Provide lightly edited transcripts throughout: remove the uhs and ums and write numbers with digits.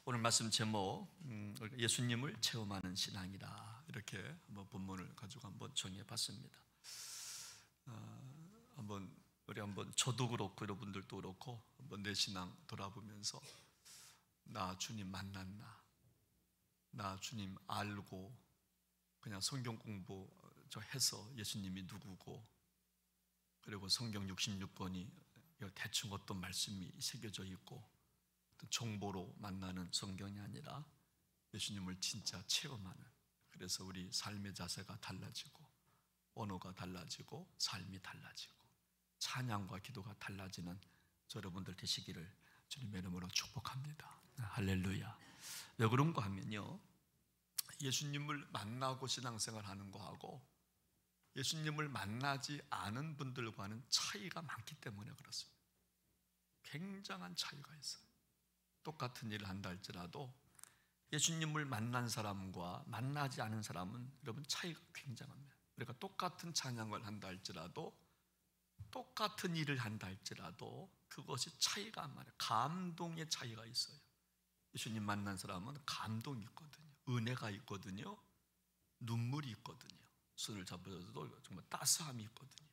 오늘 말씀 제목 예수님을 체험하는 신앙이다, 이렇게 한번 본문을 가지고 한번 정해봤습니다. 우리 한번 저도 그렇고 여러분들도 그렇고 한번 내 신앙 돌아보면서 나 주님 만났나, 나 주님 알고 그냥 성경 공부 저 해서 예수님이 누구고, 그리고 성경 66권이 대충 어떤 말씀이 새겨져 있고 정보로 만나는 성경이 아니라 예수님을 진짜 체험하는, 그래서 우리 삶의 자세가 달라지고 언어가 달라지고 삶이 달라지고 찬양과 기도가 달라지는 저 여러분들 되시기를 주님의 이름으로 축복합니다. 할렐루야. 왜 그런가 하면요, 예수님을 만나고 신앙생활 하는 거하고 예수님을 만나지 않은 분들과는 차이가 많기 때문에 그렇습니다. 굉장한 차이가 있어요. 똑같은 일을 한다 할지라도 예수님을 만난 사람과 만나지 않은 사람은 여러분 차이가 굉장합니다. 그러니까 똑같은 찬양을 한다 할지라도 똑같은 일을 한다 할지라도 그것이 차이가 많아요. 감동의 차이가 있어요. 예수님 만난 사람은 감동이 있거든요. 은혜가 있거든요. 눈물이 있거든요. 손을 잡아줘도 정말 따스함이 있거든요.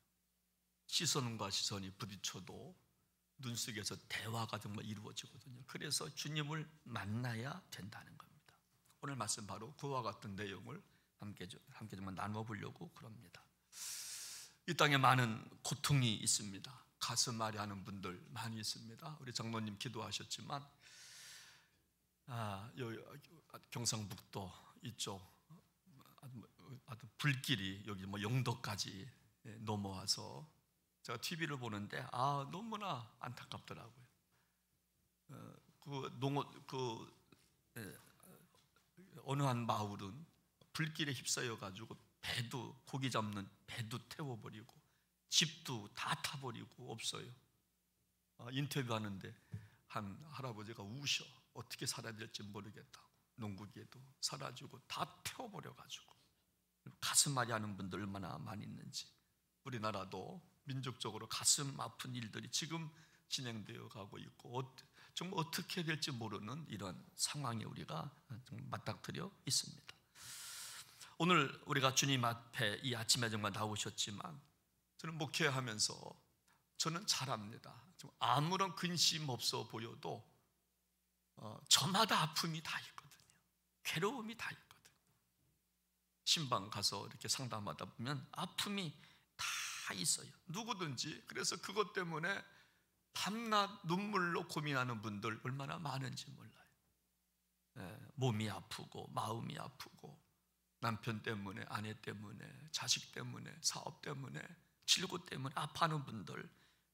시선과 시선이 부딪혀도 눈 속에서 대화가 정말 이루어지거든요. 그래서 주님을 만나야 된다는 겁니다. 오늘 말씀 바로 그와 같은 내용을 함께 정말 나눠보려고 그럽니다. 이 땅에 많은 고통이 있습니다. 가슴 아리 하는 분들 많이 있습니다. 우리 장로님 기도하셨지만 여기 경상북도 이쪽 아주 불길이 여기 영도까지 넘어와서 제가 TV를 보는데 너무나 안타깝더라고요. 어느 한 마을은 불길에 휩싸여 가지고 배도, 고기 잡는 배도 태워버리고 집도 다 타버리고 없어요. 인터뷰하는데 한 할아버지가 우셔. 어떻게 살아야 될지 모르겠다고. 농구기에도 사라지고 다 태워버려가지고. 가슴 아리 하는 분들 얼마나 많이 있는지. 우리나라도 민족적으로 가슴 아픈 일들이 지금 진행되어 가고 있고 정말 어떻게 될지 모르는 이런 상황에 우리가 맞닥뜨려 있습니다. 오늘 우리가 주님 앞에 이 아침에 정말 나오셨지만 저는 목회하면서 저는 잘합니다. 아무런 근심 없어 보여도 저마다 아픔이 다 있거든요. 괴로움이 다 있거든요. 신방 가서 이렇게 상담하다 보면 아픔이 다 있어요. 누구든지. 그래서 그것 때문에 밤낮 눈물로 고민하는 분들 얼마나 많은지 몰라요. 몸이 아프고 마음이 아프고 남편 때문에, 아내 때문에, 자식 때문에, 사업 때문에, 질고 때문에 아파하는 분들,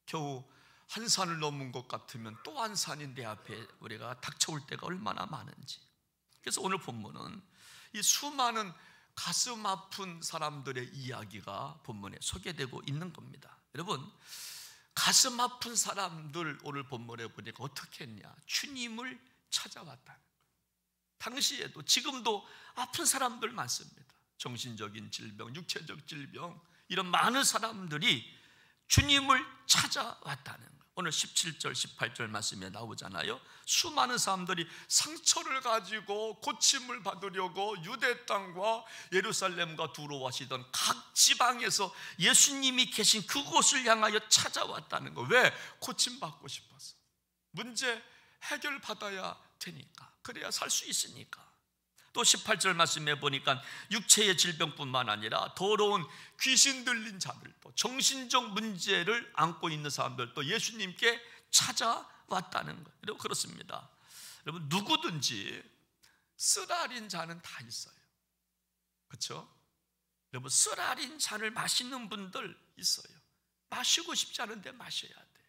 겨우 한 산을 넘은 것 같으면 또 한 산이 내 앞에 우리가 닥쳐올 때가 얼마나 많은지. 그래서 오늘 본문은 이 수많은 가슴 아픈 사람들의 이야기가 본문에 소개되고 있는 겁니다. 여러분, 가슴 아픈 사람들 오늘 본문에 보니까 어떻게 했냐? 주님을 찾아왔다는 거예요. 당시에도 지금도 아픈 사람들 많습니다. 정신적인 질병, 육체적 질병, 이런 많은 사람들이 주님을 찾아왔다는 거예요. 오늘 17절, 18절 말씀에 나오잖아요. 수많은 사람들이 상처를 가지고 고침을 받으려고 유대 땅과 예루살렘과 두로 와시던 각 지방에서 예수님이 계신 그곳을 향하여 찾아왔다는 거예요. 왜? 고침받고 싶어서. 문제 해결받아야 되니까. 그래야 살 수 있으니까. 또 18절 말씀해 보니까 육체의 질병뿐만 아니라 더러운 귀신 들린 자들도, 정신적 문제를 안고 있는 사람들도 예수님께 찾아왔다는 거예요. 여러분, 그렇습니다. 여러분, 누구든지 쓰라린 잔은 다 있어요. 그렇죠? 여러분, 쓰라린 잔을 마시는 분들 있어요. 마시고 싶지 않은데 마셔야 돼.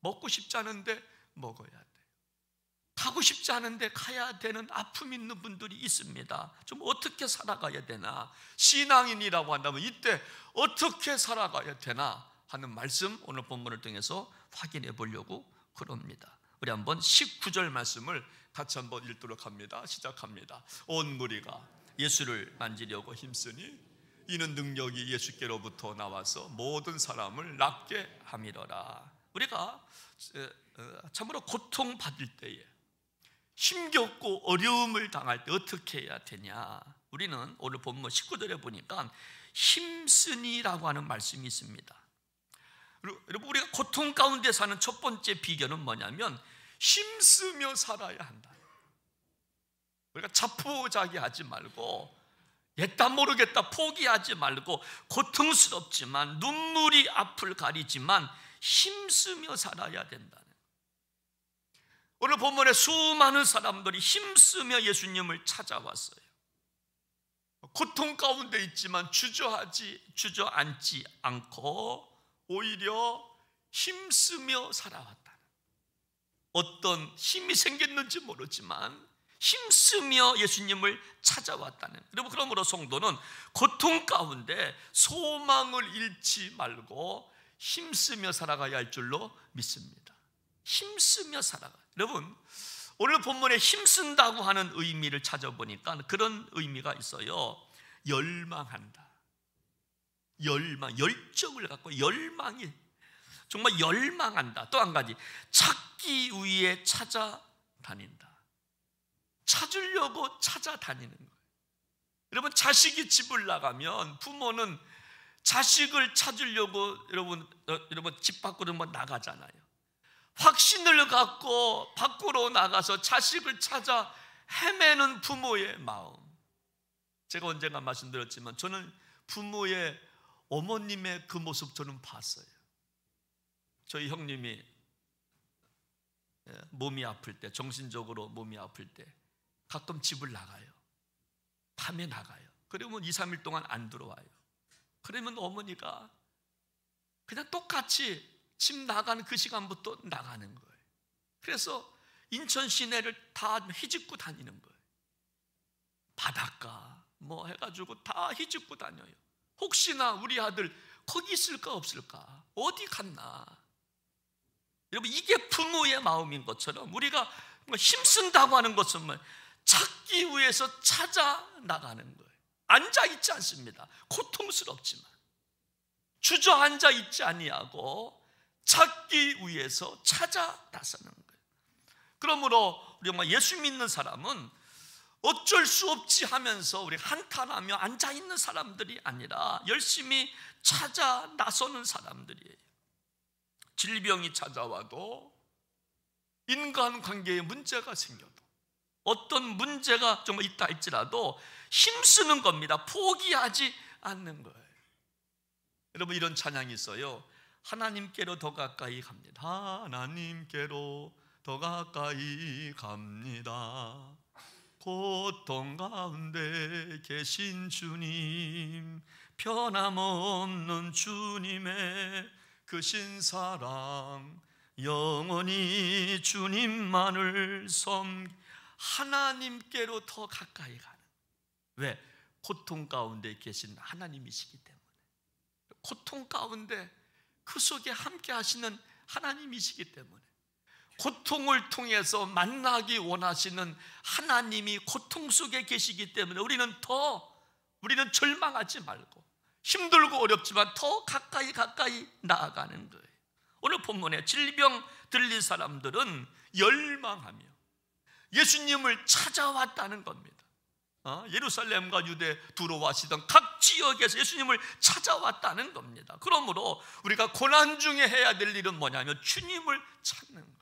먹고 싶지 않은데 먹어야 돼. 가고 싶지 않은데 가야 되는 아픔 있는 분들이 있습니다. 좀 어떻게 살아가야 되나? 신앙인이라고 한다면 이때 어떻게 살아가야 되나 하는 말씀 오늘 본문을 통해서 확인해 보려고 그럽니다. 우리 한번 19절 말씀을 같이 한번 읽도록 합니다. 시작합니다. 온 무리가 예수를 만지려고 힘쓰니 이는 능력이 예수께로부터 나와서 모든 사람을 낫게 함이러라. 우리가 참으로 고통받을 때에 힘겹고 어려움을 당할 때 어떻게 해야 되냐? 우리는 오늘 본문 19절에 보니까 힘쓰니라고 하는 말씀이 있습니다. 여러분, 우리가 고통 가운데 사는 첫 번째 비결은 뭐냐면 힘쓰며 살아야 한다. 우리가 자포자기하지 말고 옛다 모르겠다 포기하지 말고 고통스럽지만 눈물이 앞을 가리지만 힘쓰며 살아야 된다는. 오늘 본문에 수많은 사람들이 힘쓰며 예수님을 찾아왔어요. 고통 가운데 있지만 주저앉지 않고 오히려 힘쓰며 살아왔다. 어떤 힘이 생겼는지 모르지만 힘쓰며 예수님을 찾아왔다는. 여러분, 그러므로 성도는 고통 가운데 소망을 잃지 말고 힘쓰며 살아가야 할 줄로 믿습니다. 힘쓰며 살아가. 여러분, 오늘 본문에 힘쓴다고 하는 의미를 찾아보니까 그런 의미가 있어요. 열망한다. 열정을 갖고 열망이 정말 열망한다. 또 한 가지, 찾기 위해 찾아다닌다. 찾으려고 찾아다니는 거예요. 여러분, 자식이 집을 나가면 부모는 자식을 찾으려고 여러분 집 밖으로 나가잖아요. 확신을 갖고 밖으로 나가서 자식을 찾아 헤매는 부모의 마음. 제가 언젠가 말씀드렸지만 저는 부모의 어머님의 그 모습 저는 봤어요. 저희 형님이 몸이 아플 때, 정신적으로 몸이 아플 때 가끔 집을 나가요. 밤에 나가요. 그러면 2, 3일 동안 안 들어와요. 그러면 어머니가 그냥 똑같이 집 나가는 그 시간부터 나가는 거예요. 그래서 인천 시내를 다 휘짓고 다니는 거예요. 바닷가 뭐 해가지고 다 휘짓고 다녀요. 혹시나 우리 아들 거기 있을까 없을까, 어디 갔나. 여러분, 이게 부모의 마음인 것처럼 우리가 힘쓴다고 하는 것은 뭐 찾기 위해서 찾아 나가는 거예요. 앉아 있지 않습니다. 고통스럽지만 주저앉아 있지 아니하고 찾기 위해서 찾아 나서는 거예요. 그러므로 우리가 예수 믿는 사람은 어쩔 수 없지 하면서 우리 한탄하며 앉아 있는 사람들이 아니라 열심히 찾아 나서는 사람들이에요. 질병이 찾아와도, 인간관계에 문제가 생겨도, 어떤 문제가 좀 있다 할지라도 힘쓰는 겁니다. 포기하지 않는 거예요. 여러분, 이런 찬양이 있어요. 하나님께로 더 가까이 갑니다. 하나님께로 더 가까이 갑니다. 고통 가운데 계신 주님, 변함없는 주님의 크신 사랑, 영원히 주님만을 하나님께로 더 가까이 가는. 왜? 고통 가운데 계신 하나님이시기 때문에. 고통 가운데 그 속에 함께 하시는 하나님이시기 때문에, 고통을 통해서 만나기 원하시는 하나님이 고통 속에 계시기 때문에 우리는 절망하지 말고 힘들고 어렵지만 더 가까이 나아가는 거예요. 오늘 본문에 질병 들린 사람들은 열망하며 예수님을 찾아왔다는 겁니다. 예루살렘과 유대 들어와시던 각 지역에서 예수님을 찾아왔다는 겁니다. 그러므로 우리가 고난 중에 해야 될 일은 뭐냐면 주님을 찾는 거예요.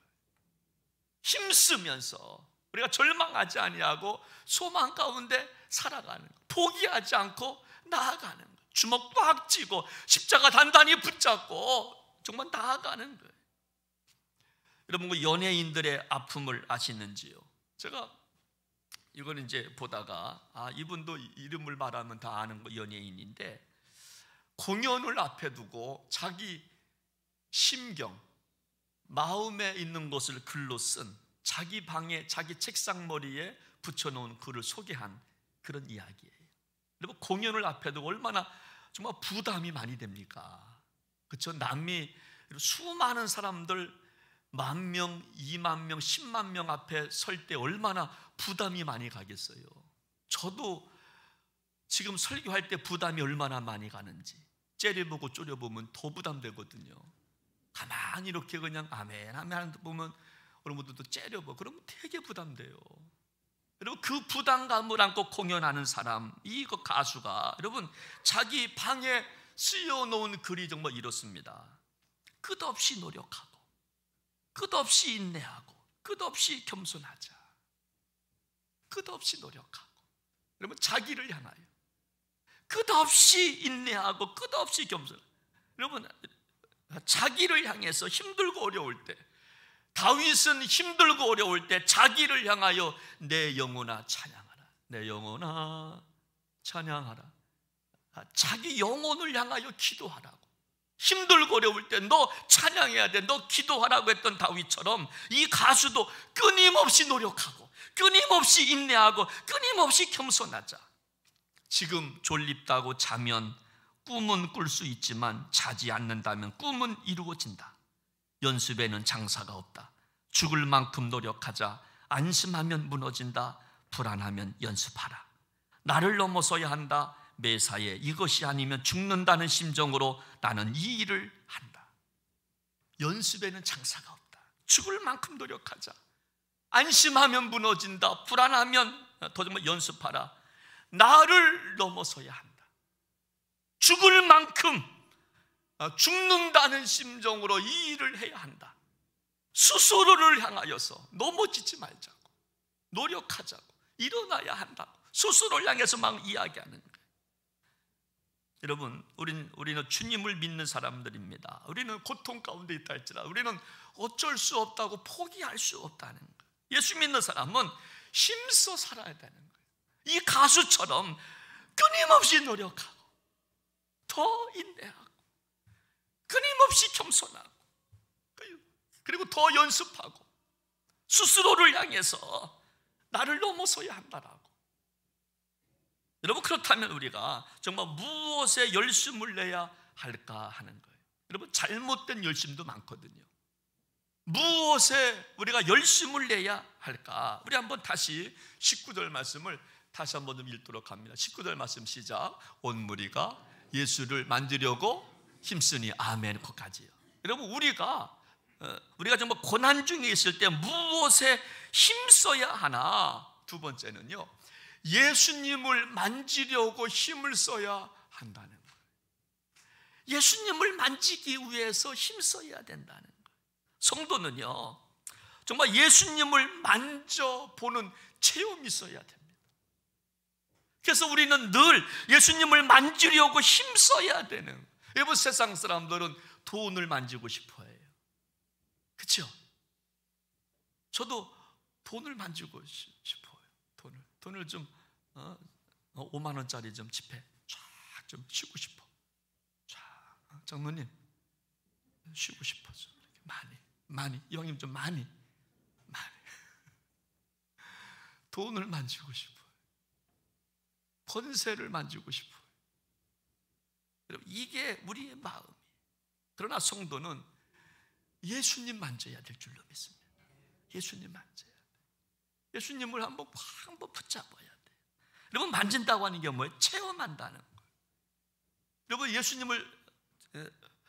힘쓰면서 우리가 절망하지 아니하고 소망 가운데 살아가는 거예요. 포기하지 않고 나아가는 거예요. 주먹 꽉 쥐고 십자가 단단히 붙잡고 정말 나아가는 거예요. 여러분, 그 연예인들의 아픔을 아시는지요? 제가 이걸 이제 보다가 이분도 이름을 말하면 다 아는 거 연예인인데, 공연을 앞에 두고 자기 심경, 마음에 있는 것을 글로 쓴, 자기 방에 자기 책상 머리에 붙여놓은 글을 소개한 그런 이야기예요. 여러분, 공연을 앞에 두고 얼마나 정말 부담이 많이 됩니까? 그렇죠? 남이 수많은 사람들 10,000명, 20,000명, 10만 명 앞에 설 때 얼마나 부담이 많이 가겠어요. 저도 지금 설교할 때 부담이 얼마나 많이 가는지 째려보고 쪼려보면 더 부담되거든요. 가만히 이렇게 그냥 아멘 하면 보면 그런 분들도 째려보. 그러면 되게 부담돼요. 여러분, 그 부담감을 안고 공연하는 사람, 이거 가수가 여러분 자기 방에 쓰여놓은 글이 정말 이렇습니다. 끝없이 노력하고, 끝없이 인내하고, 끝없이 겸손하자. 끝없이 노력하고, 여러분 자기를 향하여 끝없이 인내하고 끝없이 겸손. 여러분, 자기를 향해서 힘들고 어려울 때, 다윗은 힘들고 어려울 때 자기를 향하여 내 영혼아 찬양하라. 내 영혼아 찬양하라. 자기 영혼을 향하여 기도하라고. 힘들고 어려울 때 너 찬양해야 돼, 너 기도하라고 했던 다윗처럼 이 가수도 끊임없이 노력하고, 끊임없이 인내하고, 끊임없이 겸손하자. 지금 졸립다고 자면 꿈은 꿀 수 있지만 자지 않는다면 꿈은 이루어진다. 연습에는 장사가 없다. 죽을 만큼 노력하자. 안심하면 무너진다. 불안하면 연습하라. 나를 넘어서야 한다. 매사에 이것이 아니면 죽는다는 심정으로 나는 이 일을 한다. 연습에는 장사가 없다. 죽을 만큼 노력하자. 안심하면 무너진다. 불안하면 더 정말 연습하라. 나를 넘어서야 한다. 죽을 만큼 죽는다는 심정으로 이 일을 해야 한다. 스스로를 향하여서 넘어지지 말자고, 노력하자고, 일어나야 한다고 스스로를 향해서 막 이야기하는 거예요. 여러분, 우리는 주님을 믿는 사람들입니다. 우리는 고통 가운데 있다 할지라도 우리는 어쩔 수 없다고 포기할 수 없다는 거예요. 예수 믿는 사람은 힘써 살아야 되는 거예요. 이 가수처럼 끊임없이 노력하고, 더 인내하고, 끊임없이 겸손하고, 그리고 더 연습하고, 스스로를 향해서 나를 넘어서야 한다라고. 여러분, 그렇다면 우리가 정말 무엇에 열심을 내야 할까 하는 거예요. 여러분, 잘못된 열심도 많거든요. 무엇에 우리가 열심을 내야 할까? 우리 한번 다시 19절 말씀을 다시 한번 좀 읽도록 합니다. 19절 말씀 시작. 온 무리가 예수를 만지려고 힘쓰니 아멘. 거기까지요. 여러분, 우리가 정말 고난 중에 있을 때 무엇에 힘써야 하나? 두 번째는요, 예수님을 만지려고 힘을 써야 한다는 거예요. 예수님을 만지기 위해서 힘써야 된다는 거예요. 성도는요, 정말 예수님을 만져보는 체험이 있어야 됩니다. 그래서 우리는 늘 예수님을 만지려고 힘써야 되는 거예요. 여러분, 세상 사람들은 돈을 만지고 싶어 해요. 그렇죠? 저도 돈을 만지고 싶어요. 돈을 좀 5만 원짜리 좀 지폐 쫙 좀 쉬고 싶어. 쫙, 장로님 쉬고 싶어서 많이 이왕이면 좀 많이 돈을 만지고 싶어요. 권세를 만지고 싶어요. 여러분, 이게 우리의 마음이에요. 그러나 성도는 예수님 만져야 될 줄로 믿습니다. 예수님 만져야 돼. 예수님을 한번 붙잡아야 돼. 여러분, 만진다고 하는 게 뭐예요? 체험한다는 거예요. 여러분, 예수님을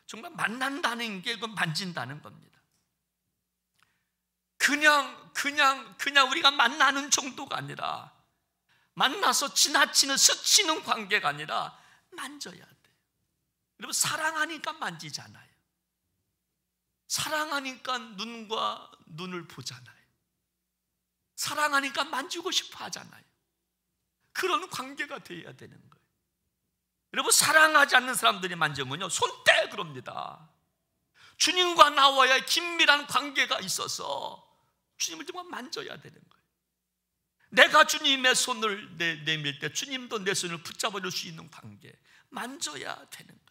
정말 만난다는 게 그건 만진다는 겁니다. 그냥 우리가 만나는 정도가 아니라, 만나서 지나치는 스치는 관계가 아니라 만져야 돼. 여러분, 사랑하니까 만지잖아요. 사랑하니까 눈과 눈을 보잖아요. 사랑하니까 만지고 싶어 하잖아요. 그런 관계가 되어야 되는 거예요. 여러분, 사랑하지 않는 사람들이 만지면요, 손떼 그럽니다. 주님과 나와의 긴밀한 관계가 있어서 주님을 정말 만져야 되는 거예요. 내가 주님의 손을 내밀 때 주님도 내 손을 붙잡아 줄 수 있는 관계, 만져야 되는 거예요.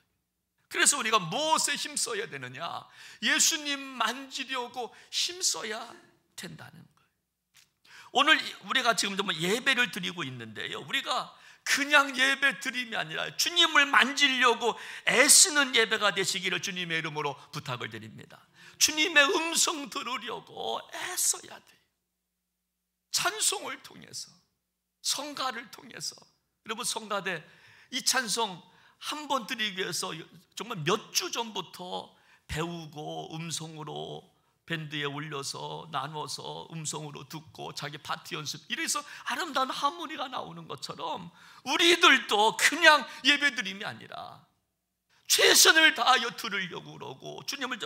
그래서 우리가 무엇에 힘써야 되느냐? 예수님 만지려고 힘써야 된다는 거예요. 오늘 우리가 지금 정말 예배를 드리고 있는데요, 우리가 그냥 예배 드림이 아니라 주님을 만지려고 애쓰는 예배가 되시기를 주님의 이름으로 부탁을 드립니다. 주님의 음성 들으려고 애써야 돼요. 찬송을 통해서, 성가를 통해서. 여러분, 성가대 이 찬송 한 번 드리기 위해서 정말 몇 주 전부터 배우고 음성으로 밴드에 올려서 나눠서 음성으로 듣고 자기 파티 연습, 이래서 아름다운 하모니가 나오는 것처럼 우리들도 그냥 예배드림이 아니라 최선을 다하여 들으려고 그러고 주님을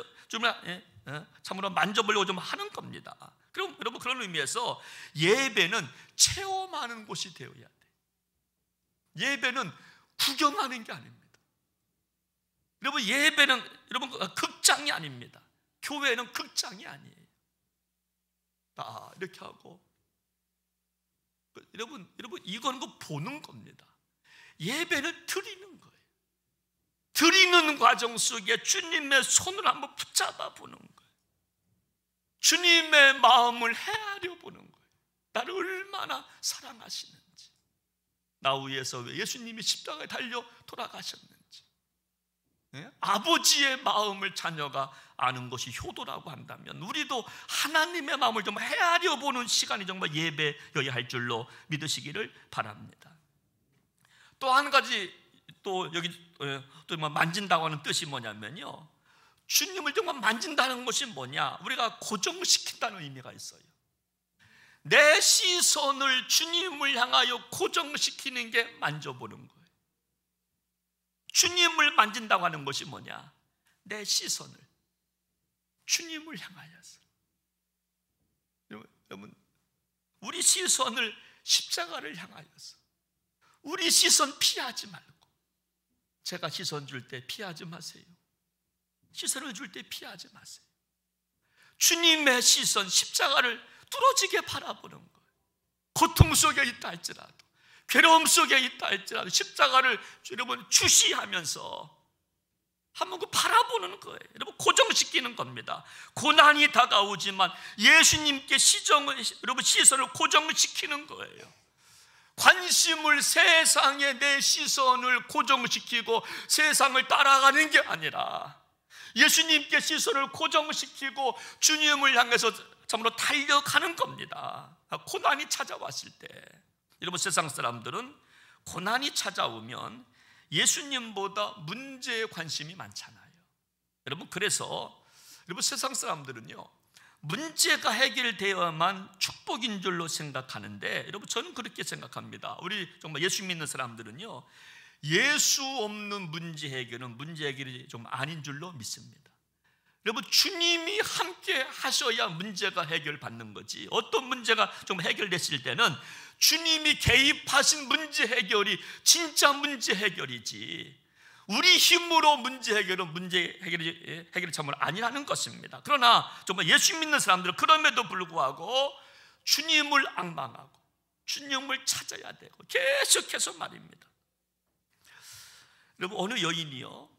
참으로 만져보려고 좀 하는 겁니다. 그럼 여러분, 그런 의미에서 예배는 체험하는 곳이 되어야 돼. 예배는 구경하는 게 아닙니다. 여러분, 예배는 극장이 아닙니다. 교회는 극장이 아니에요. 이렇게 하고, 여러분 이건 보는 겁니다. 예배는 드리는 거예요. 드리는 과정 속에 주님의 손을 한번 붙잡아 보는 거예요. 주님의 마음을 헤아려 보는 거예요. 나를 얼마나 사랑하시는지, 나 위해서 왜 예수님이 십자가에 달려 돌아가셨는지, 아버지의 마음을 자녀가 아는 것이 효도라고 한다면 우리도 하나님의 마음을 좀 헤아려 보는 시간이 정말 예배여야 할 줄로 믿으시기를 바랍니다. 또 한 가지, 또 여기 또 만진다고 하는 뜻이 뭐냐면요, 주님을 정말 만진다는 것이 뭐냐, 우리가 고정시킨다는 의미가 있어요. 내 시선을 주님을 향하여 고정시키는 게 만져보는 거예요. 주님을 만진다고 하는 것이 뭐냐, 내 시선을 주님을 향하여서. 여러분, 우리 시선을 십자가를 향하여서, 우리 시선 피하지 말고, 제가 시선 줄 때 피하지 마세요. 시선을 줄 때 피하지 마세요. 주님의 시선, 십자가를 뚫어지게 바라보는 거예요. 고통 속에 있다 할지라도, 괴로움 속에 있다 할지라도 십자가를 여러분 주시하면서 한번 바라보는 거예요. 여러분, 고정시키는 겁니다. 고난이 다가오지만 예수님께 여러분 시선을 고정시키는 거예요. 관심을, 세상에 내 시선을 고정시키고 세상을 따라가는 게 아니라 예수님께 시선을 고정시키고 주님을 향해서 참으로 달려가는 겁니다. 고난이 찾아왔을 때, 여러분, 세상 사람들은 고난이 찾아오면 예수님보다 문제에 관심이 많잖아요. 여러분, 그래서 여러분, 세상 사람들은요, 문제가 해결되어야만 축복인 줄로 생각하는데, 여러분, 저는 그렇게 생각합니다. 우리 정말 예수 믿는 사람들은요, 예수 없는 문제 해결은 문제 해결이 좀 아닌 줄로 믿습니다. 여러분, 주님이 함께 하셔야 문제가 해결받는 거지, 어떤 문제가 좀 해결됐을 때는 주님이 개입하신 문제 해결이 진짜 문제 해결이지, 우리 힘으로 문제 해결이 참으로 아니라는 것입니다. 그러나 정말 예수 믿는 사람들은 그럼에도 불구하고 주님을 앙망하고 주님을 찾아야 되고 계속해서 말입니다. 여러분, 어느 여인이요,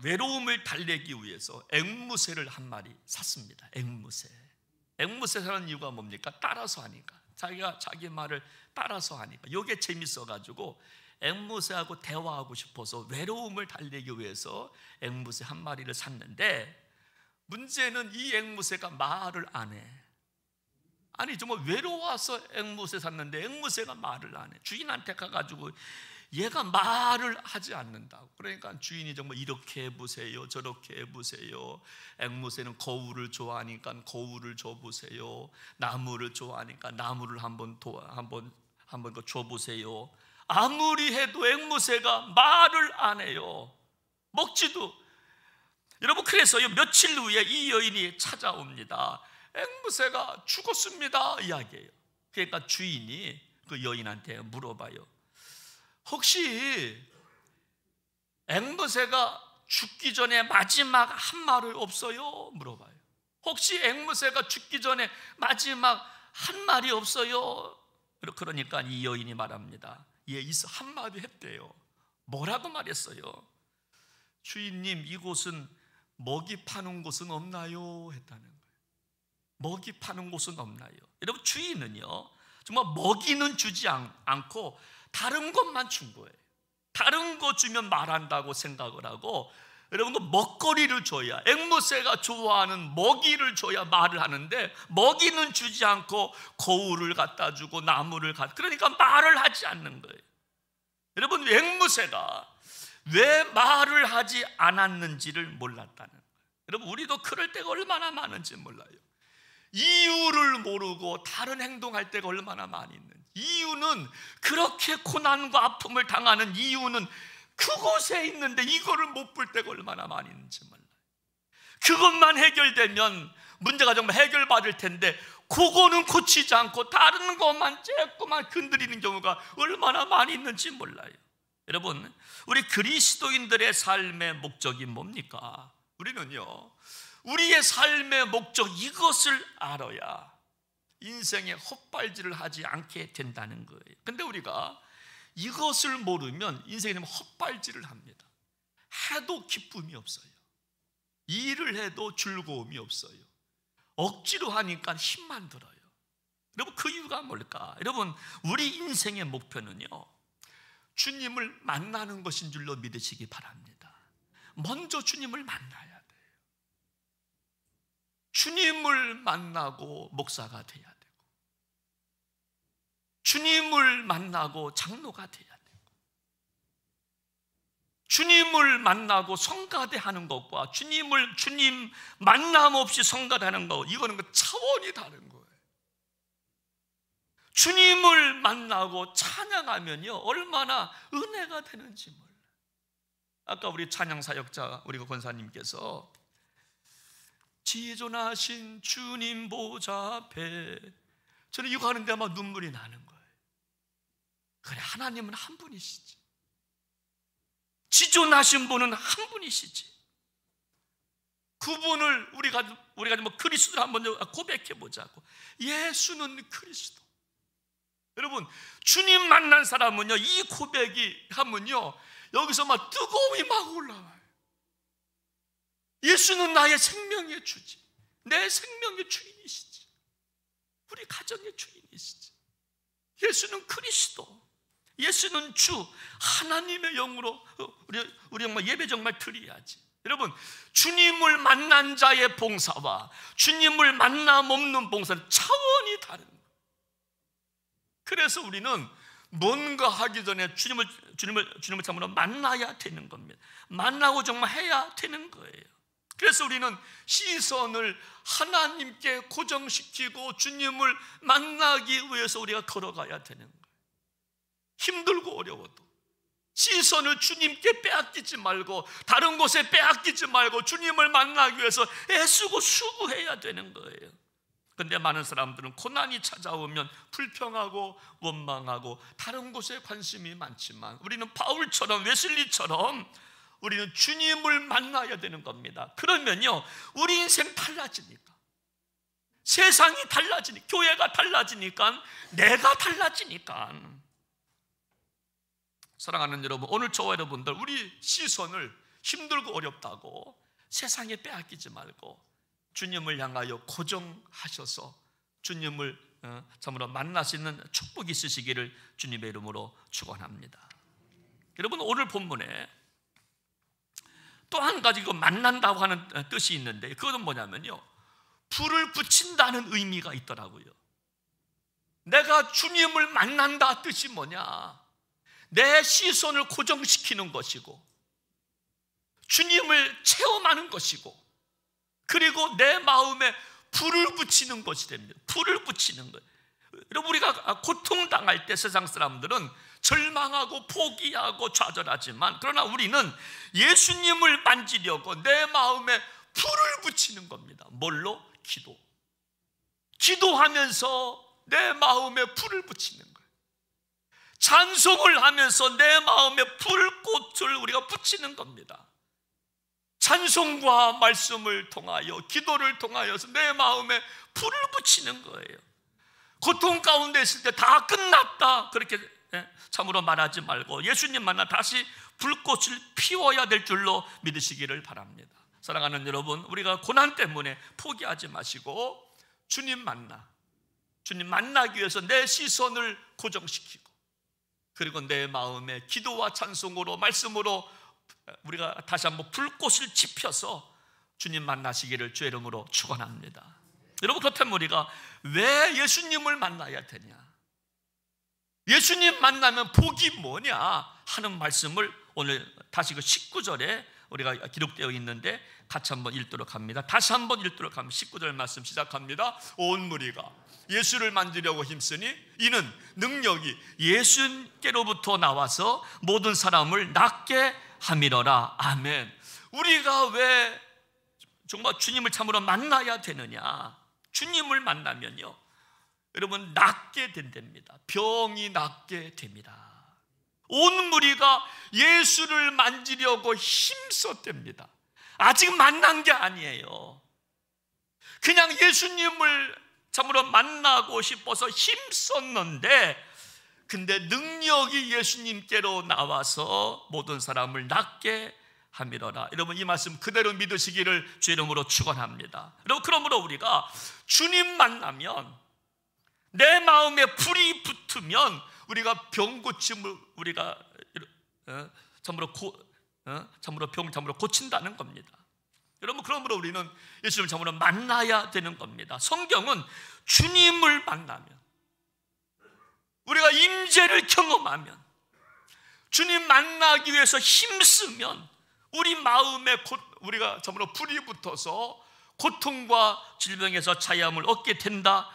외로움을 달래기 위해서 앵무새를 한 마리 샀습니다. 앵무새 사는 이유가 뭡니까? 따라서 하니까, 자기가 자기 말을 따라서 하니까. 이게 재밌어가지고 앵무새하고 대화하고 싶어서 외로움을 달래기 위해서 앵무새 한 마리를 샀는데, 문제는 이 앵무새가 말을 안 해. 아니, 정말 외로워서 앵무새 샀는데 앵무새가 말을 안 해. 주인한테 가가지고 얘가 말을 하지 않는다고. 그러니까 주인이 정말 이렇게 해보세요, 저렇게 해보세요. 앵무새는 거울을 좋아하니까 거울을 줘보세요. 나무를 좋아하니까 나무를 한번 줘보세요. 아무리 해도 앵무새가 말을 안 해요. 먹지도. 여러분, 그래서요, 며칠 후에 이 여인이 찾아옵니다. 앵무새가 죽었습니다 이야기해요. 그러니까 주인이 그 여인한테 물어봐요. 혹시 앵무새가 죽기 전에 마지막 한 말이 없어요? 물어봐요. 혹시 앵무새가 죽기 전에 마지막 한 말이 없어요? 그러니까 이 여인이 말합니다. 예, 있어. 한마디 했대요. 뭐라고 말했어요? 주인님, 이곳은 먹이 파는 곳은 없나요? 했다는 거예요. 먹이 파는 곳은 없나요? 여러분, 주인은요, 정말 먹이는 주지 않고 다른 것만 준 거예요. 다른 거 주면 말한다고 생각을 하고, 여러분, 그 먹거리를 줘야, 앵무새가 좋아하는 먹이를 줘야 말을 하는데 먹이는 주지 않고 거울을 갖다 주고 나무를 그러니까 말을 하지 않는 거예요. 여러분, 앵무새가 왜 말을 하지 않았는지를 몰랐다는 거예요. 여러분, 우리도 그럴 때가 얼마나 많은지 몰라요. 이유를 모르고 다른 행동할 때가 얼마나 많이 있는지. 이유는, 그렇게 고난과 아픔을 당하는 이유는 그곳에 있는데 이거를 못 볼 때가 얼마나 많이 있는지 몰라요. 그것만 해결되면 문제가 정말 해결받을 텐데 그거는 고치지 않고 다른 것만 조금만 건드리는 경우가 얼마나 많이 있는지 몰라요. 여러분, 우리 그리스도인들의 삶의 목적이 뭡니까? 우리는요, 우리의 삶의 목적, 이것을 알아야 인생에 헛발질을 하지 않게 된다는 거예요. 근데 우리가 이것을 모르면 인생에 헛발질을 합니다. 해도 기쁨이 없어요. 일을 해도 즐거움이 없어요. 억지로 하니까 힘만 들어요. 여러분, 그 이유가 뭘까? 여러분, 우리 인생의 목표는요, 주님을 만나는 것인 줄로 믿으시기 바랍니다. 먼저 주님을 만나야 돼요. 주님을 만나고 목사가 돼야 되고, 주님을 만나고 장로가 돼야 되고, 주님을 만나고 성가대 하는 것과 주님 만남 없이 성가대 하는 것, 이거는 그 차원이 다른 거예요. 주님을 만나고 찬양하면요, 얼마나 은혜가 되는지 몰라요. 아까 우리 찬양 사역자, 우리 권사님께서 지존하신 주님 보좌 앞에, 저는 이거 하는데 막 눈물이 나는 거예요. 그래, 하나님은 한 분이시지. 지존하신 분은 한 분이시지. 그분을 우리가 뭐 그리스도를 한번 고백해 보자고. 예수는 그리스도. 여러분, 주님 만난 사람은요, 이 고백이 하면요, 여기서 막 뜨거움이 막 올라와요. 예수는 나의 생명의 주지, 내 생명의 주인이시지, 우리 가정의 주인이시지. 예수는 그리스도, 예수는 주, 하나님의 영으로 우리 정말 예배 정말 드려야지. 여러분, 주님을 만난 자의 봉사와 주님을 만남 없는 봉사는 차원이 다른 거예요. 그래서 우리는 뭔가 하기 전에 주님을 참으로 만나야 되는 겁니다. 만나고 정말 해야 되는 거예요. 그래서 우리는 시선을 하나님께 고정시키고 주님을 만나기 위해서 우리가 걸어가야 되는 거예요. 힘들고 어려워도 시선을 주님께 빼앗기지 말고, 다른 곳에 빼앗기지 말고 주님을 만나기 위해서 애쓰고 수고해야 되는 거예요. 근데 많은 사람들은 고난이 찾아오면 불평하고 원망하고 다른 곳에 관심이 많지만, 우리는 바울처럼 웨슬리처럼 우리는 주님을 만나야 되는 겁니다. 그러면요, 우리 인생 달라지니까, 세상이 달라지니까, 교회가 달라지니까, 내가 달라지니까. 사랑하는 여러분, 오늘 저와 여러분들, 우리 시선을 힘들고 어렵다고 세상에 빼앗기지 말고 주님을 향하여 고정하셔서 주님을 참으로 만날 수 있는 축복이 있으시기를 주님의 이름으로 축원합니다. 여러분, 오늘 본문에 또 한 가지 만난다고 하는 뜻이 있는데, 그것은 뭐냐면요, 불을 붙인다는 의미가 있더라고요. 내가 주님을 만난다 뜻이 뭐냐? 내 시선을 고정시키는 것이고, 주님을 체험하는 것이고, 그리고 내 마음에 불을 붙이는 것이 됩니다. 불을 붙이는 것. 여러분, 우리가 고통당할 때 세상 사람들은 절망하고 포기하고 좌절하지만, 그러나 우리는 예수님을 만지려고 내 마음에 불을 붙이는 겁니다. 뭘로? 기도. 기도하면서 내 마음에 불을 붙이는 거예요. 찬송을 하면서 내 마음에 불꽃을 우리가 붙이는 겁니다. 찬송과 말씀을 통하여, 기도를 통하여서 내 마음에 불을 붙이는 거예요. 고통 가운데 있을 때 다 끝났다 그렇게 참으로 말하지 말고 예수님 만나 다시 불꽃을 피워야 될 줄로 믿으시기를 바랍니다. 사랑하는 여러분, 우리가 고난 때문에 포기하지 마시고 주님 만나기 위해서 내 시선을 고정시키고, 그리고 내 마음에 기도와 찬송으로, 말씀으로 우리가 다시 한번 불꽃을 지펴서 주님 만나시기를 주의 이름으로 축원합니다. 여러분, 그렇다면 우리가 왜 예수님을 만나야 되냐, 예수님 만나면 복이 뭐냐 하는 말씀을 오늘 다시 그 19절에 우리가 기록되어 있는데 같이 한번 읽도록 합니다. 다시 한번 읽도록 합니다. 19절 말씀 시작합니다. 온 무리가 예수를 만지려고 힘쓰니 이는 능력이 예수께로부터 나와서 모든 사람을 낫게 함이러라. 아멘. 우리가 왜 정말 주님을 참으로 만나야 되느냐? 주님을 만나면요, 여러분, 낫게 된답니다. 병이 낫게 됩니다. 온 무리가 예수를 만지려고 힘썼답니다. 아직 만난 게 아니에요. 그냥 예수님을 참으로 만나고 싶어서 힘썼는데, 근데 능력이 예수님께로 나와서 모든 사람을 낫게 함이러라. 여러분, 이 말씀 그대로 믿으시기를 주의 이름으로 축원합니다. 여러분, 그러므로 우리가 주님 만나면, 내 마음에 불이 붙으면 우리가 병 고침을 우리가 참으로 병 참으로 고친다는 겁니다. 여러분, 그러므로 우리는 예수님을 참으로 만나야 되는 겁니다. 성경은 주님을 만나면, 우리가 임재를 경험하면, 주님 만나기 위해서 힘쓰면 우리 마음에 우리가 참으로 불이 붙어서 고통과 질병에서 자유함을 얻게 된다,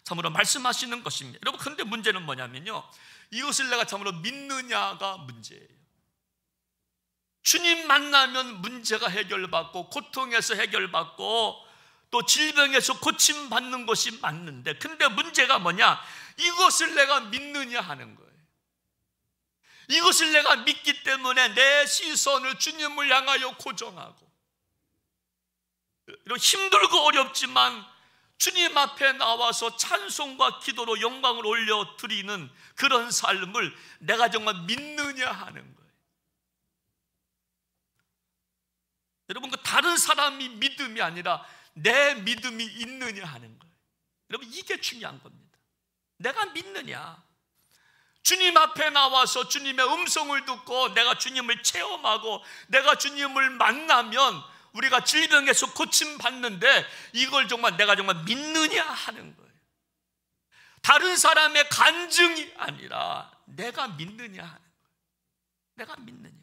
참으로 말씀하시는 것입니다. 여러분, 그런데 문제는 뭐냐면요, 이것을 내가 참으로 믿느냐가 문제예요. 주님 만나면 문제가 해결받고 고통에서 해결받고 또 질병에서 고침받는 것이 맞는데, 근데 문제가 뭐냐? 이것을 내가 믿느냐 하는 거예요. 이것을 내가 믿기 때문에 내 시선을 주님을 향하여 고정하고, 힘들고 어렵지만 주님 앞에 나와서 찬송과 기도로 영광을 올려드리는 그런 삶을 내가 정말 믿느냐 하는 거예요. 여러분, 그 다른 사람이 믿음이 아니라 내 믿음이 있느냐 하는 거예요. 여러분, 이게 중요한 겁니다. 내가 믿느냐, 주님 앞에 나와서 주님의 음성을 듣고 내가 주님을 체험하고 내가 주님을 만나면 우리가 질병에서 고침받는데, 이걸 정말 내가 정말 믿느냐 하는 거예요. 다른 사람의 간증이 아니라 내가 믿느냐 하는 거예요. 내가 믿느냐.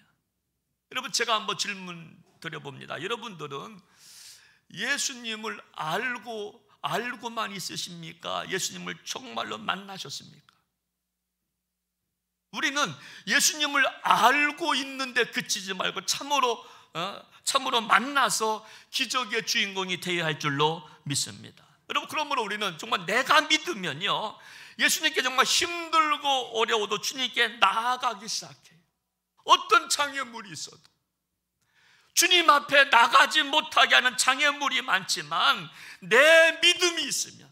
여러분, 제가 한번 질문 드려봅니다. 여러분들은 예수님을 알고만 있으십니까? 예수님을 정말로 만나셨습니까? 우리는 예수님을 알고 있는데 그치지 말고 참으로 만나서 기적의 주인공이 되어야 할 줄로 믿습니다. 여러분, 그러므로 우리는 정말 내가 믿으면요, 예수님께 정말 힘들고 어려워도 주님께 나아가기 시작해요. 어떤 장애물이 있어도, 주님 앞에 나가지 못하게 하는 장애물이 많지만 내 믿음이 있으면,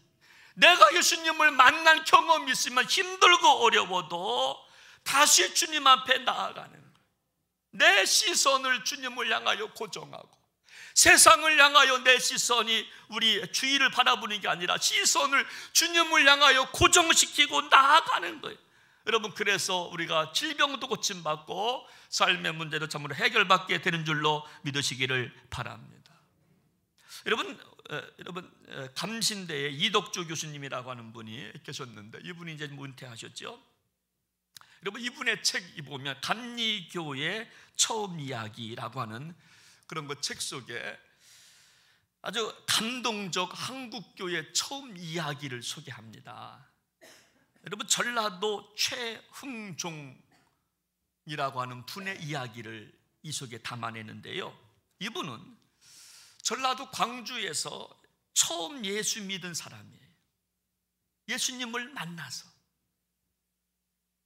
내가 예수님을 만난 경험이 있으면 힘들고 어려워도 다시 주님 앞에 나아가는 거예요. 내 시선을 주님을 향하여 고정하고, 세상을 향하여 내 시선이 우리 주위를 바라보는 게 아니라 시선을 주님을 향하여 고정시키고 나아가는 거예요. 여러분, 그래서 우리가 질병도 고침받고 삶의 문제도 참으로 해결받게 되는 줄로 믿으시기를 바랍니다. 여러분, 감신대에 이덕주 교수님이라고 하는 분이 계셨는데, 이분이 이제 은퇴하셨죠. 여러분, 이분의 책이 보면 감리교의 처음 이야기라고 하는 그런 책 속에 아주 감동적 한국교의 처음 이야기를 소개합니다. 여러분, 전라도 최흥종이라고 하는 분의 이야기를 이 속에 담아내는데요, 이분은 전라도 광주에서 처음 예수 믿은 사람이에요. 예수님을 만나서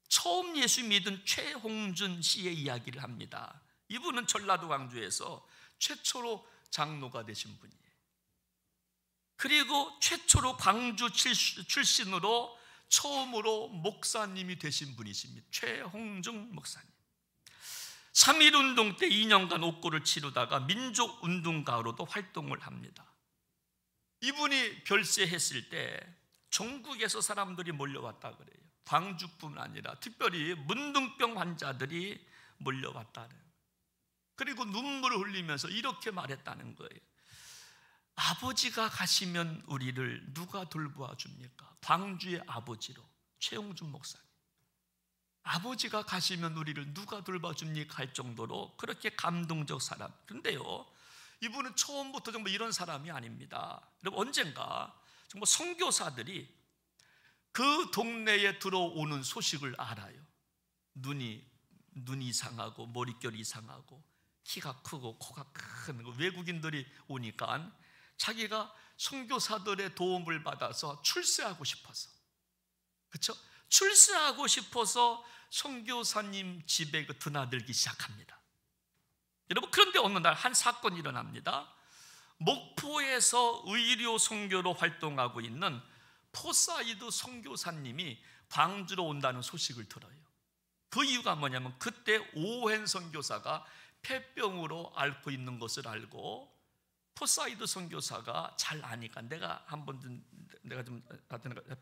처음 예수 믿은 최홍준 씨의 이야기를 합니다. 이분은 전라도 광주에서 최초로 장로가 되신 분이에요. 그리고 최초로 광주 출신으로 처음으로 목사님이 되신 분이십니다. 최홍준 목사님. 3.1운동 때 2년간 옥고를 치르다가 민족운동가로도 활동을 합니다. 이분이 별세했을 때 전국에서 사람들이 몰려왔다 그래요. 광주뿐 아니라 특별히 문둥병 환자들이 몰려왔다는, 그리고 눈물을 흘리면서 이렇게 말했다는 거예요. 아버지가 가시면 우리를 누가 돌보아 줍니까? 광주의 아버지로 최홍준 목사님. 아버지가 가시면 우리를 누가 돌봐줍니까 할 정도로 그렇게 감동적 사람. 그런데요, 이분은 처음부터 정말 이런 사람이 아닙니다. 여러분, 언젠가 정말 선교사들이 그 동네에 들어오는 소식을 알아요. 눈이 이상하고 머릿결이 이상하고 키가 크고 코가 큰 외국인들이 오니까 자기가 선교사들의 도움을 받아서 출세하고 싶어서, 그렇죠? 출세하고 싶어서 선교사님 집에 드나들기 시작합니다. 여러분, 그런데 어느 날 한 사건이 일어납니다. 목포에서 의료 선교로 활동하고 있는 포사이드 선교사님이 광주로 온다는 소식을 들어요. 그 이유가 뭐냐면 그때 오웬 선교사가 폐병으로 앓고 있는 것을 알고 포사이드 선교사가 잘 아니까 내가 좀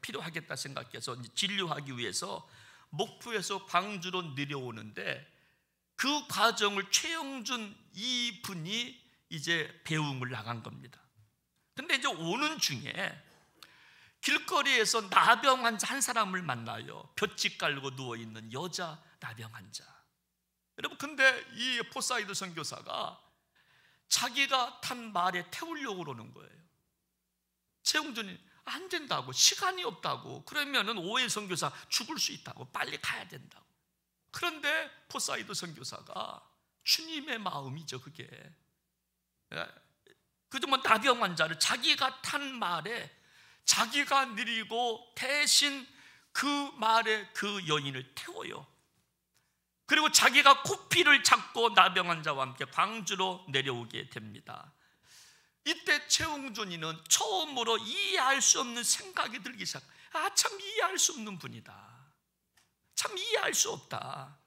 필요하겠다 생각해서 진료하기 위해서 목포에서 광주로 내려오는데, 그 과정을 최영준 이분이 이제 배웅을 나간 겁니다. 근데 이제 오는 중에 길거리에서 나병 환자 한 사람을 만나요. 볏짚 깔고 누워있는 여자 나병 환자. 여러분, 근데 이 포사이드 선교사가 자기가 탄 말에 태우려고 그러는 거예요. 최영준이 안 된다고, 시간이 없다고, 그러면은 오해 선교사 죽을 수 있다고, 빨리 가야 된다고. 그런데 포사이드 선교사가 주님의 마음이죠, 그게. 그저 뭐 나병 환자를 자기가 탄 말에 자기가 느리고 대신 그 말에 그 여인을 태워요. 그리고 자기가 코피를 잡고 나병 환자와 함께 광주로 내려오게 됩니다. 이때 최웅준이는 처음으로 이해할 수 없는 생각이 들기 시작. 참 이해할 수 없는 분이다. 참 이해할 수 없다.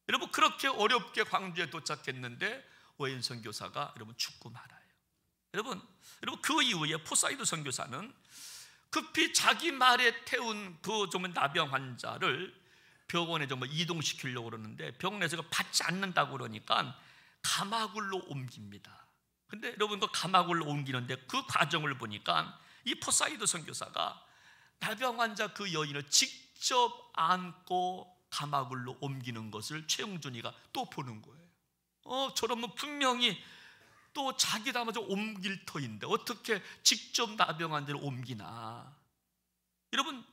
여러분, 그렇게 어렵게 광주에 도착했는데 오웬 선교사가 여러분 죽고 말아요. 여러분 그 이후에 포사이드 선교사는 급히 자기 말에 태운 그 정말 나병 환자를 병원에 정말 이동시키려고 그러는데 병원에서 받지 않는다고 그러니까 가마굴로 옮깁니다. 근데 여러분, 그 가마굴로 옮기는데 그 과정을 보니까 이 포사이드 선교사가 나병 환자 그 여인을 직접 안고 가마굴로 옮기는 것을 최용준이가 또 보는 거예요. 저러면 분명히 또 자기 담아서 옮길 터인데 어떻게 직접 나병 환자를 옮기나. 여러분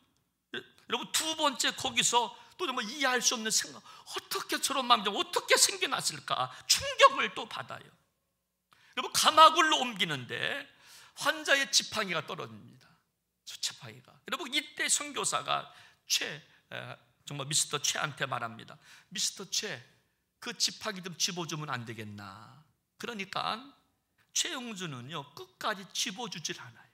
두 번째 거기서 또 정말 이해할 수 없는 생각, 어떻게 저런 마음이 어떻게 생겨났을까 충격을 또 받아요. 여러분, 가마굴로 옮기는데 환자의 지팡이가 떨어집니다. 지팡이가. 여러분, 이때 선교사가 정말 미스터 최한테 말합니다. 미스터 최, 그 지팡이 좀 집어주면 안 되겠나. 그러니까 최용준은요 끝까지 집어주질 않아요.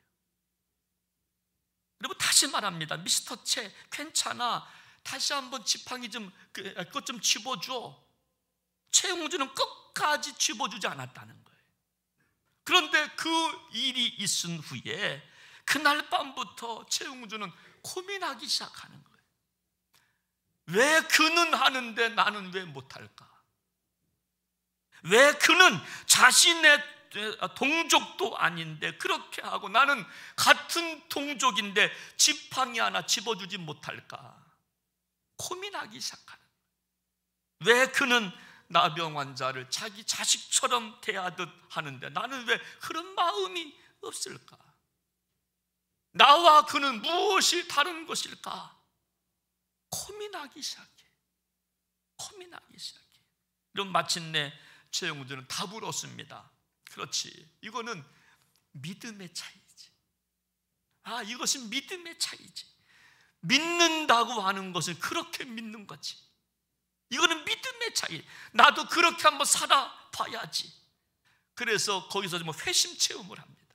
여러분, 다시 말합니다. 미스터 최, 괜찮아, 다시 한번 지팡이 그것 좀 집어줘. 최용준은 끝까지 집어주지 않았다는 거예요. 그런데 그 일이 있은 후에 그날 밤부터 최용준은 고민하기 시작하는 거예요. 왜 그는 하는데 나는 왜 못할까? 왜 그는 자신의 동족도 아닌데 그렇게 하고 나는 같은 동족인데 지팡이 하나 집어주지 못할까? 고민하기 시작하는 거예요. 왜 그는 나병 환자를 자기 자식처럼 대하듯 하는데 나는 왜 그런 마음이 없을까? 나와 그는 무엇이 다른 것일까? 고민하기 시작해. 그럼 마침내 최영준은 답을 얻습니다. 그렇지, 이거는 믿음의 차이지. 이것은 믿음의 차이지. 믿는다고 하는 것은 그렇게 믿는 거지. 이거는 믿음의 차이. 나도 그렇게 한번 살아봐야지. 그래서 거기서 좀 회심 체험을 합니다.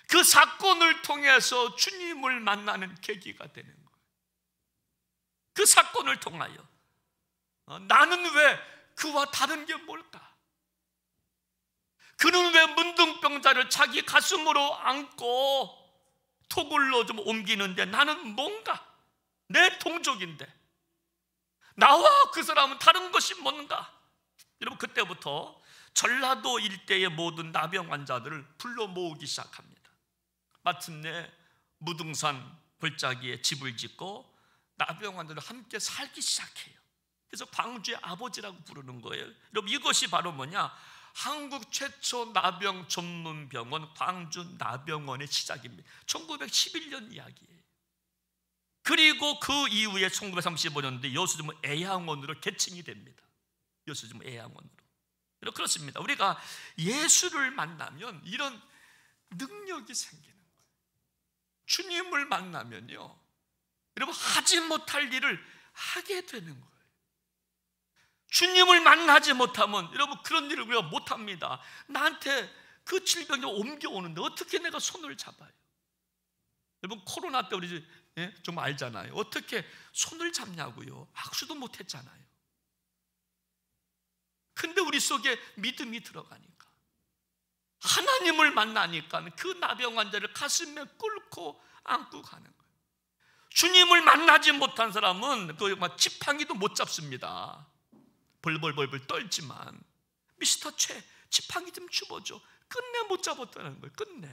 그 사건을 통해서 주님을 만나는 계기가 되는 거예요. 그 사건을 통하여 나는 왜 그와 다른 게 뭘까? 그는 왜 문둥병자를 자기 가슴으로 안고 토굴로 좀 옮기는데 나는 뭔가 내 동족인데 나와 그 사람은 다른 것이 뭔가? 여러분, 그때부터 전라도 일대의 모든 나병 환자들을 불러 모으기 시작합니다. 마침내 무등산 골짜기에 집을 짓고 나병원들을 함께 살기 시작해요. 그래서 광주의 아버지라고 부르는 거예요. 여러분, 이것이 바로 뭐냐? 한국 최초 나병 전문 병원 광주 나병원의 시작입니다. 1911년 이야기예요. 그리고 그 이후에 1935년도에 여수지문 애양원으로 개칭이 됩니다. 여수지문 애양원으로. 여러분, 그렇습니다. 우리가 예수를 만나면 이런 능력이 생기는 거예요. 주님을 만나면요, 여러분, 하지 못할 일을 하게 되는 거예요. 주님을 만나지 못하면 여러분, 그런 일을 우리가 못합니다. 나한테 그 질병이 옮겨오는데 어떻게 내가 손을 잡아요? 여러분, 코로나 때 우리 좀 알잖아요. 어떻게 손을 잡냐고요? 악수도 못했잖아요. 근데 우리 속에 믿음이 들어가니까, 하나님을 만나니까 그 나병 환자를 가슴에 꿇고 안고 가는 거예요. 주님을 만나지 못한 사람은 그 지팡이도 못 잡습니다. 벌벌벌벌 떨지만, 미스터 최 지팡이 좀 집어줘. 끝내 못 잡았다는 거예요. 끝내.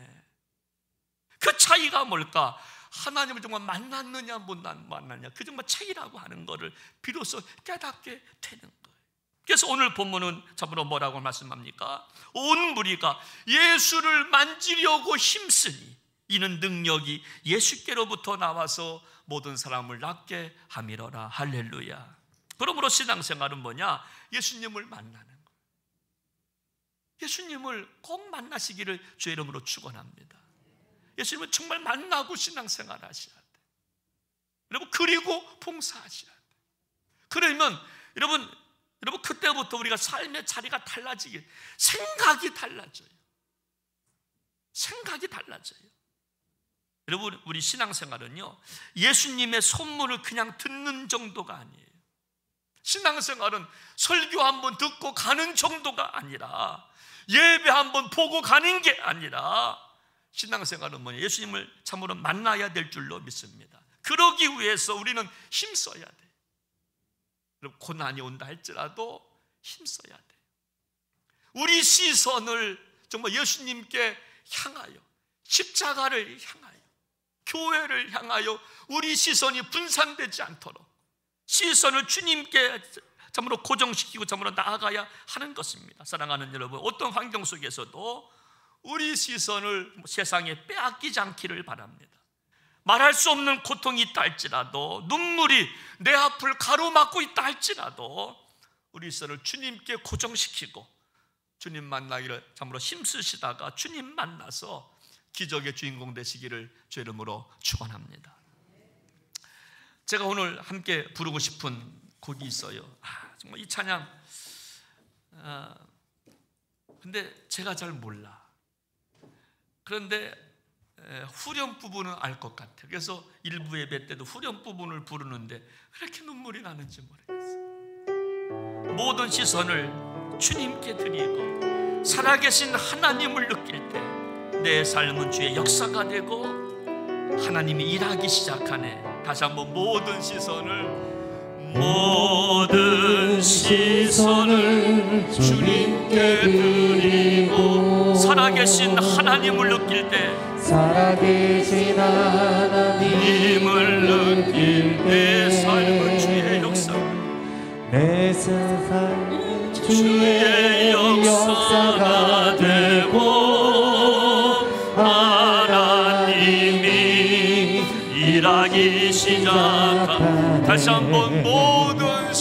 그 차이가 뭘까? 하나님을 정말 만났느냐 못 만났느냐, 그 정말 차이라고 하는 것을 비로소 깨닫게 되는 거예요. 그래서 오늘 본문은 참으로 뭐라고 말씀합니까? 온 무리가 예수를 만지려고 힘쓰니 이는 능력이 예수께로부터 나와서 모든 사람을 낫게 함이로라. 할렐루야. 그러므로 신앙생활은 뭐냐? 예수님을 만나는 거예요. 예수님을 꼭 만나시기를 주의 이름으로 축원합니다. 예수님을 정말 만나고 신앙생활 하셔야 돼요. 여러분, 그리고 봉사하셔야 돼요. 그러면 여러분 그때부터 우리가 삶의 자리가 달라지길, 생각이 달라져요. 생각이 달라져요. 여러분, 우리 신앙생활은요, 예수님의 선물을 그냥 듣는 정도가 아니에요. 신앙생활은 설교 한번 듣고 가는 정도가 아니라, 예배 한번 보고 가는 게 아니라, 신앙생활은 뭐냐? 예수님을 참으로 만나야 될 줄로 믿습니다. 그러기 위해서 우리는 힘써야 돼요. 고난이 온다 할지라도 힘써야 돼요. 우리 시선을 정말 예수님께 향하여, 십자가를 향하여, 교회를 향하여 우리 시선이 분산되지 않도록 시선을 주님께 참으로 고정시키고 참으로 나아가야 하는 것입니다. 사랑하는 여러분, 어떤 환경 속에서도 우리 시선을 세상에 빼앗기지 않기를 바랍니다. 말할 수 없는 고통이 있다 할지라도, 눈물이 내 앞을 가로막고 있다 할지라도 우리 시선을 주님께 고정시키고 주님 만나기를 참으로 힘쓰시다가 주님 만나서 기적의 주인공 되시기를 주의 이름으로 축원합니다. 제가 오늘 함께 부르고 싶은 곡이 있어요. 정말 이 찬양, 근데 제가 잘 몰라. 그런데 후렴 부분은 알 것 같아요. 그래서 일부 예배 때도 후렴 부분을 부르는데 그렇게 눈물이 나는지 모르겠어요. 모든 시선을 주님께 드리고 살아계신 하나님을 느낄 때 내 삶은 주의 역사가 되고 하나님이 일하기 시작하네. 다시 한번 모든 시선을 주님께 드리고 살아계신 하나님을 느낄 때, 살아계신 하나님을 느낄 때 삶은 주의 역사, 내 삶은 주의 역사가 되고 하나님이 일하기 시작한, 다시 한번 모든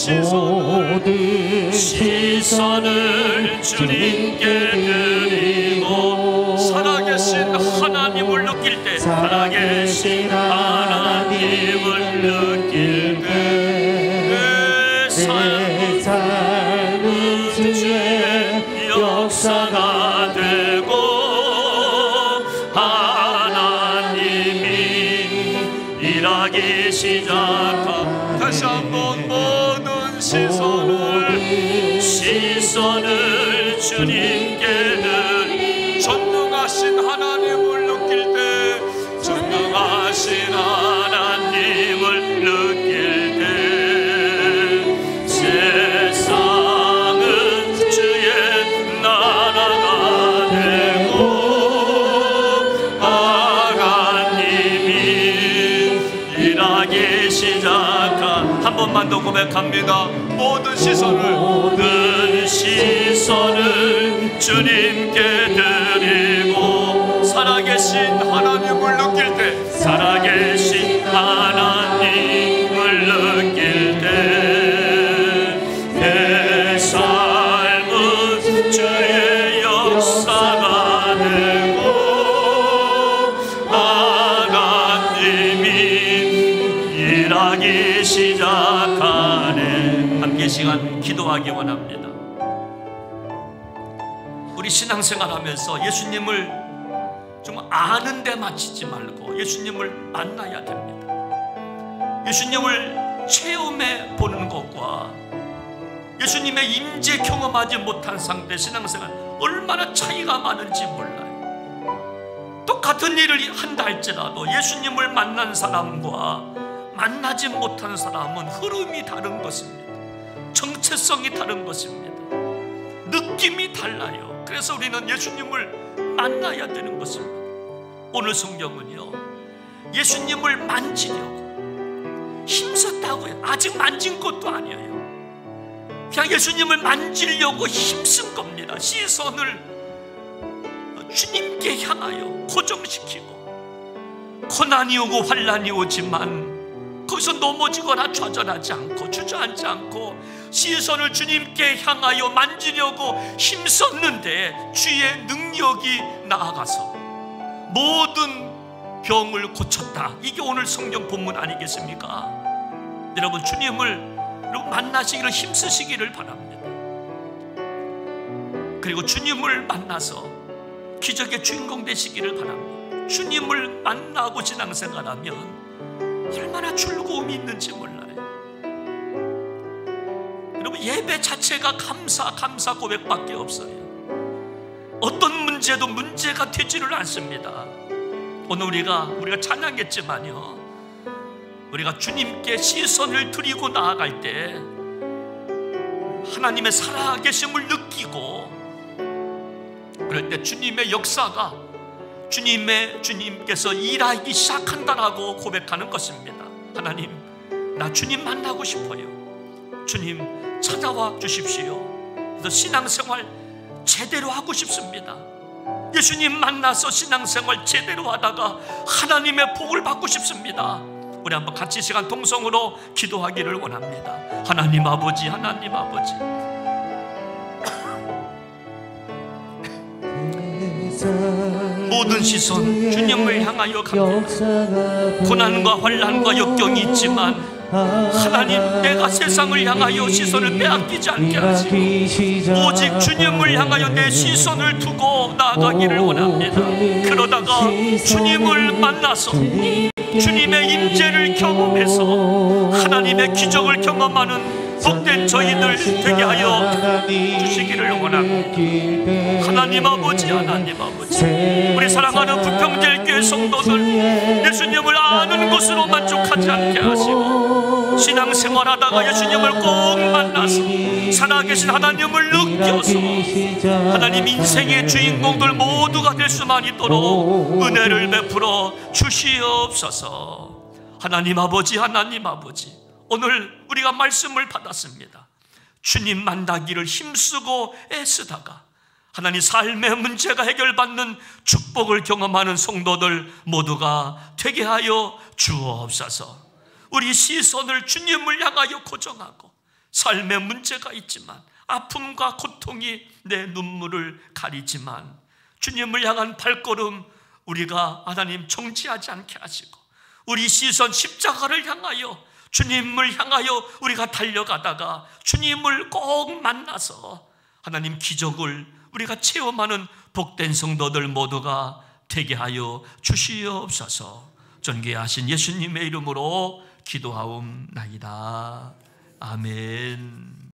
시선을 주님께 드리고 살아계신 하나님을 느낄 때, 살아계신 하나님을 느낄 때 내 삶은 주의 역사가 되고 하나님이 일하기 시작한, 다시 한번 모든 시선을 주님께 드리, 전능하신 하나님을 느낄 때, 전능하신 하나님을 느낄 때 세상은 주의 나라가 되고 하나님이 일하기 시작 번만 더 고백합니다. 모든 시선을 주님께 드리고 살아계신 하나님을 느낄 때, 살아계신 하나님을 느낄 때 내 삶은 주의 역사가 되고 하나님이 일하기 시작하네. 함께 시간 기도하기 원합니다. 우리 신앙생활 하면서 예수님을 좀 아는 데 맞추지 말고 예수님을 만나야 됩니다. 예수님을 체험해 보는 것과 예수님의 임재 경험하지 못한 상태 신앙생활 얼마나 차이가 많은지 몰라요. 똑같은 일을 한다 할지라도 예수님을 만난 사람과 만나지 못한 사람은 흐름이 다른 것입니다. 정체성이 다른 것입니다. 느낌이 달라요. 그래서 우리는 예수님을 만나야 되는 것입니다. 오늘 성경은요, 예수님을 만지려고 힘썼다고요. 아직 만진 것도 아니에요. 그냥 예수님을 만지려고 힘쓴 겁니다. 시선을 주님께 향하여 고정시키고, 고난이 오고 환난이 오지만 거기서 넘어지거나 좌절하지 않고 주저앉지 않고 시선을 주님께 향하여 만지려고 힘썼는데 주의 능력이 나아가서 모든 병을 고쳤다. 이게 오늘 성경 본문 아니겠습니까? 여러분, 주님을 만나시기를 힘쓰시기를 바랍니다. 그리고 주님을 만나서 기적의 주인공 되시기를 바랍니다. 주님을 만나고 신앙생활하면 얼마나 즐거움이 있는지 몰라요. 여러분, 예배 자체가 감사 고백밖에 없어요. 어떤 문제도 문제가 되지를 않습니다. 오늘 우리가 찬양했지만요, 우리가 주님께 시선을 드리고 나아갈 때 하나님의 살아계심을 느끼고, 그럴 때 주님의 역사가 주님께서 일하기 시작한다라고 고백하는 것입니다. 하나님, 나 주님 만나고 싶어요. 주님 찾아와 주십시오. 그래서 신앙생활 제대로 하고 싶습니다. 예수님 만나서 신앙생활 제대로 하다가 하나님의 복을 받고 싶습니다. 우리 한번 같이 시간 동성으로 기도하기를 원합니다. 하나님 아버지, 하나님 아버지, 모든 시선 주님을 향하여 갑니다. 고난과 환난과 역경이 있지만 하나님, 내가 세상을 향하여 시선을 빼앗기지 않게 하시고 오직 주님을 향하여 내 시선을 두고 나아가기를 원합니다. 그러다가 주님을 만나서 주님의 임재를 경험해서 하나님의 기적을 경험하는 복된 저희들 되게 하여 주시기를 원합니다. 하나님 아버지, 하나님 아버지, 우리 사랑하는 부평제일교회 성도들 예수님을 아는 것으로 만족하지 않게 하시고 신앙생활하다가 예수님을 꼭 만나서 살아계신 하나님을 느껴서 하나님 인생의 주인공들 모두가 될 수만 있도록 은혜를 베풀어 주시옵소서. 하나님 아버지, 하나님 아버지, 오늘 우리가 말씀을 받았습니다. 주님 만나기를 힘쓰고 애쓰다가 하나님 삶의 문제가 해결받는 축복을 경험하는 성도들 모두가 되게 하여 주옵소서. 우리 시선을 주님을 향하여 고정하고, 삶의 문제가 있지만 아픔과 고통이 내 눈물을 가리지만 주님을 향한 발걸음 우리가 하나님 정지하지 않게 하시고, 우리 시선 십자가를 향하여 주님을 향하여 우리가 달려가다가 주님을 꼭 만나서 하나님 기적을 우리가 체험하는 복된 성도들 모두가 되게 하여 주시옵소서. 존귀하신 예수님의 이름으로 기도하옵나이다. 아멘.